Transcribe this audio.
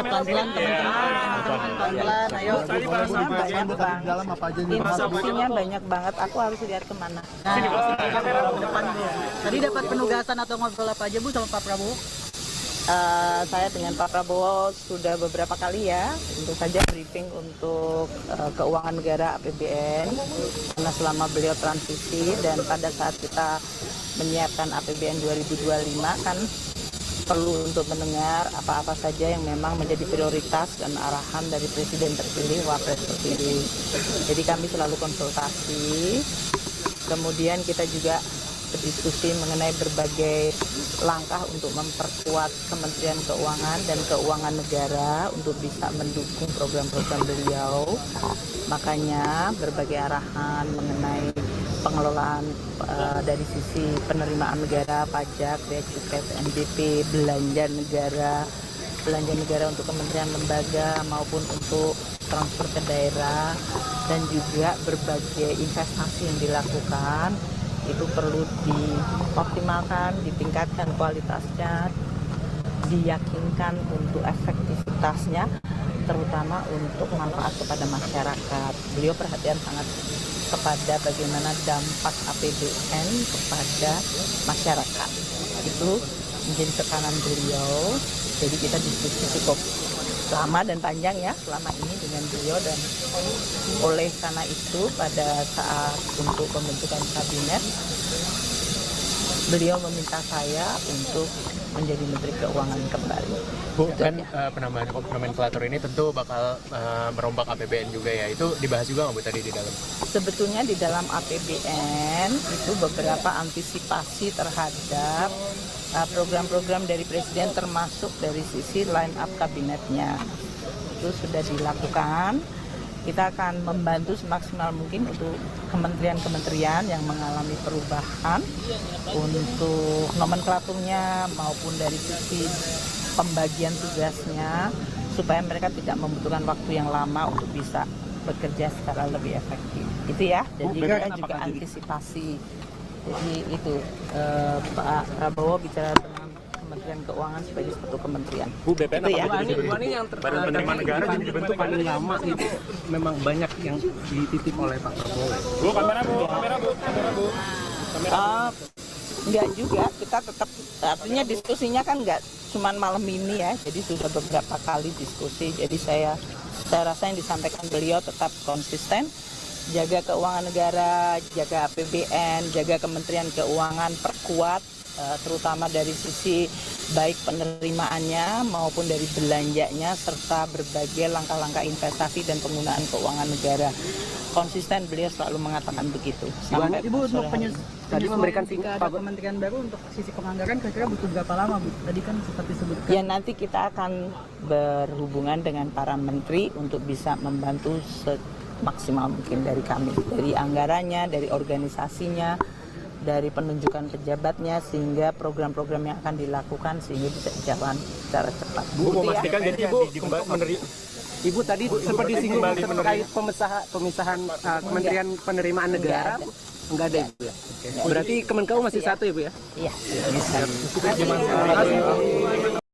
dapat pelan-pelan teman-teman pelan-pelan. Ayo. Banyak banget. Instruksinya banyak banget. Aku harus lihat kemana. Tadi dapat penugasan atau ngobrol apa aja Bu sama Pak Prabowo? Saya dengan Pak Prabowo sudah beberapa kali ya, tentu saja briefing untuk keuangan negara APBN, karena selama beliau transisi dan pada saat kita menyiapkan APBN 2025 kan perlu untuk mendengar apa-apa saja yang memang menjadi prioritas dan arahan dari Presiden terpilih, Wapres terpilih. Jadi kami selalu konsultasi, kemudian kita juga berdiskusi mengenai berbagai langkah untuk memperkuat Kementerian Keuangan dan Keuangan Negara untuk bisa mendukung program-program beliau. Makanya berbagai arahan mengenai pengelolaan dari sisi penerimaan negara, pajak, bea cukai, PNBP, belanja negara untuk kementerian lembaga maupun untuk transfer ke daerah, dan juga berbagai investasi yang dilakukan itu perlu dioptimalkan, ditingkatkan kualitasnya, diyakinkan untuk efektivitasnya, terutama untuk manfaat kepada masyarakat. Beliau perhatian sangat kepada bagaimana dampak APBN kepada masyarakat. Itu menjadi tekanan beliau. Jadi kita diskusi cukup lama dan panjang ya selama ini dengan beliau, dan oleh karena itu pada saat untuk pembentukan kabinet beliau meminta saya untuk menjadi Menteri Keuangan kembali. Bu, kan penambahan nomenklatur ini tentu bakal merombak APBN juga ya. Itu dibahas juga nggak Bu tadi di dalam? Sebetulnya di dalam APBN itu beberapa antisipasi terhadap program-program dari Presiden, termasuk dari sisi line up kabinetnya. Itu sudah dilakukan. Kita akan membantu semaksimal mungkin untuk kementerian-kementerian yang mengalami perubahan untuk nomenklaturnya maupun dari sisi pembagian tugasnya, supaya mereka tidak membutuhkan waktu yang lama untuk bisa bekerja secara lebih efektif. Itu ya. Jadi kita juga antisipasi. Jadi itu Pak Prabowo bicara tentang Kementerian Keuangan sebagai satu kementerian. Bu, BPN itu ya. Ini yang penerimaan negara jadi dibentuk paling lama itu memang banyak yang dititip oleh Pak Prabowo. Bu, kamera Bu. Enggak juga, kita tetap, artinya diskusinya kan enggak cuman malam ini ya, jadi sudah beberapa kali diskusi. Jadi saya rasa yang disampaikan beliau tetap konsisten, jaga keuangan negara, jaga APBN, jaga Kementerian Keuangan, perkuat terutama dari sisi baik penerimaannya maupun dari belanjanya, serta berbagai langkah-langkah investasi dan penggunaan keuangan negara. Konsisten beliau selalu mengatakan begitu. Sampai Ibu untuk tadi memberikan jika ada kementerian baru untuk sisi penganggaran kira-kira butuh berapa lama Bu? Tadi kan seperti sebutkan. Ya nanti kita akan berhubungan dengan para menteri untuk bisa membantu semaksimal mungkin dari kami, dari anggarannya, dari organisasinya, dari penunjukan pejabatnya, sehingga program-program yang akan dilakukan sehingga bisa jalan secara cepat. Bu, memastikan jadi Ibu Ibu tadi sempat disinggung terkait pemisahan Kementerian Penerimaan Negara. Enggak ada Ibu ya? Berarti Kemenkeu masih satu ya Bu ya? Iya. Bisa.